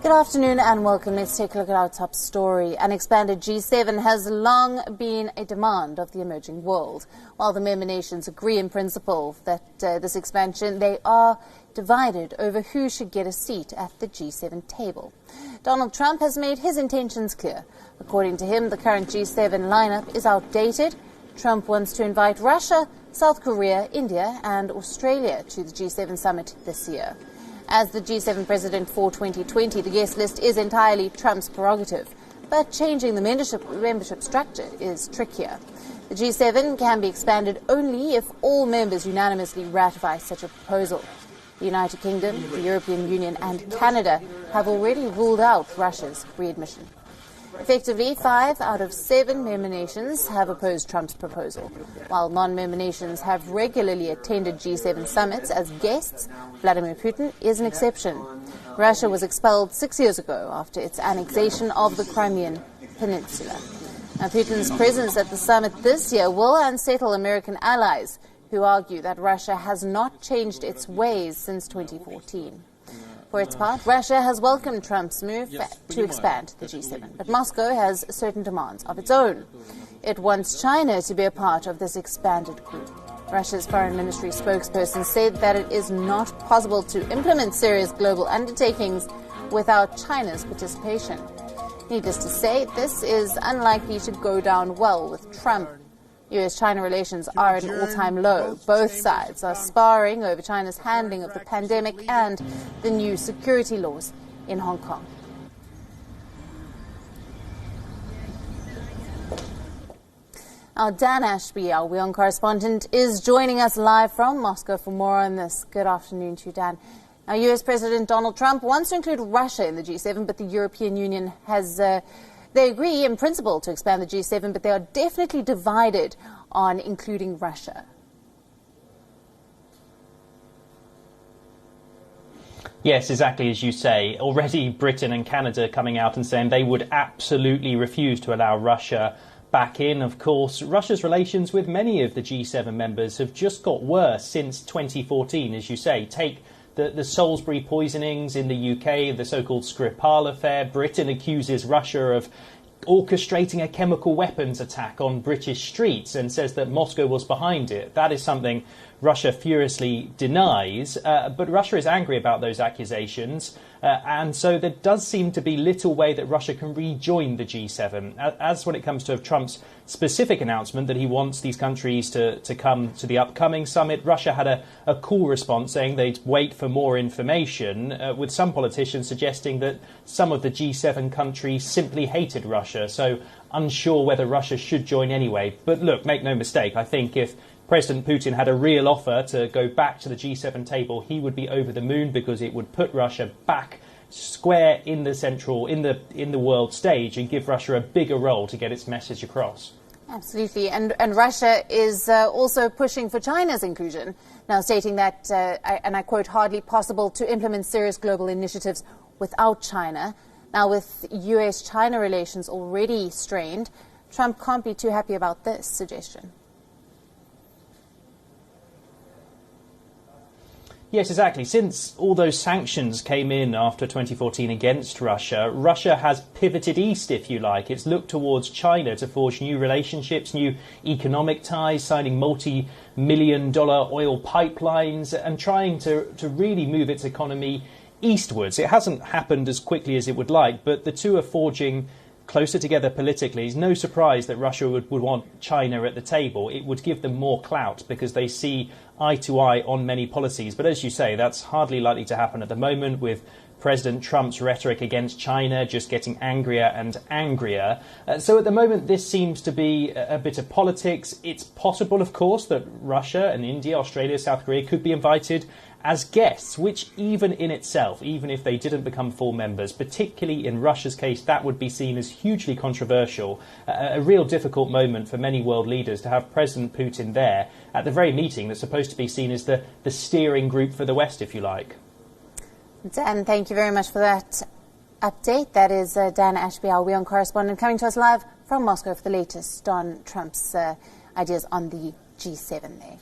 Good afternoon and welcome. Let's take a look at our top story. Unexpanded G7 has long been a demand of the emerging world. While the member nations agree in principle that this expansion, they are divided over who should get a seat at the G7 table. Donald Trump has made his intentions clear. According to him, the current G7 lineup is outdated. Trump wants to invite Russia, South Korea, India and Australia to the G7 summit this year. As the G7 president for 2020, the guest list is entirely Trump's prerogative, but changing the membership structure is trickier. The G7 can be expanded only if all members unanimously ratify such a proposal. The United Kingdom, the European Union and Canada have already ruled out Russia's readmission. Effectively, 5 out of 7 member nations have opposed Trump's proposal. While non-member nations have regularly attended G7 summits as guests, Vladimir Putin is an exception. Russia was expelled 6 years ago after its annexation of the Crimean Peninsula. Now, Putin's presence at the summit this year will unsettle American allies who argue that Russia has not changed its ways since 2014. For its part, Russia has welcomed Trump's move to expand the G7, but Moscow has certain demands of its own. It wants China to be a part of this expanded group. Russia's foreign ministry spokesperson said that it is not possible to implement serious global undertakings without China's participation. Needless to say, this is unlikely to go down well with Trump. U.S.-China relations are at an all-time low. Both sides are sparring over China's handling of the pandemic and the new security laws in Hong Kong. Now, Dan Ashby, our WION correspondent, is joining us live from Moscow for more on this. Good afternoon to you, Dan. Now, U.S. President Donald Trump wants to include Russia in the G7, but the European Union has... They agree in principle to expand the G7, but they are definitely divided on including Russia. Yes, exactly as you say. Already Britain and Canada coming out and saying they would absolutely refuse to allow Russia back in. Of course, Russia's relations with many of the G7 members have just got worse since 2014, as you say. Take the Salisbury poisonings in the UK, the so-called Skripal affair. Britain accuses Russia of orchestrating a chemical weapons attack on British streets and says that Moscow was behind it. That is something Russia furiously denies, but Russia is angry about those accusations, and so there does seem to be little way that Russia can rejoin the G7. As when it comes to Trump's specific announcement that he wants these countries to come to the upcoming summit, Russia had a cool response saying they'd wait for more information, with some politicians suggesting that some of the G7 countries simply hated Russia, so unsure whether Russia should join anyway. But look, make no mistake, I think if President Putin had a real offer to go back to the G7 table, he would be over the moon, because it would put Russia back square in the world stage and give Russia a bigger role to get its message across. Absolutely. And Russia is also pushing for China's inclusion, now stating that, and I quote, hardly possible to implement serious global initiatives without China. Now, with US-China relations already strained, Trump can't be too happy about this suggestion. Yes, exactly. Since all those sanctions came in after 2014 against Russia, Russia has pivoted east, if you like. It's looked towards China to forge new relationships, new economic ties, signing multi-million-dollar oil pipelines and trying to really move its economy eastwards. It hasn't happened as quickly as it would like, but the two are forging closer together politically. It's no surprise that Russia would want China at the table. It would give them more clout because they see eye to eye on many policies. But as you say, that's hardly likely to happen at the moment, with President Trump's rhetoric against China just getting angrier and angrier. So at the moment, this seems to be a bit of politics. It's possible, of course, that Russia and India, Australia, South Korea could be invited as guests, which even in itself, even if they didn't become full members, particularly in Russia's case, that would be seen as hugely controversial, a real difficult moment for many world leaders to have President Putin there at the very meeting that's supposed to be seen as the steering group for the West, if you like. Dan, thank you very much for that update. That is Dan Ashby, our WION correspondent, coming to us live from Moscow for the latest on Trump's ideas on the G7 there.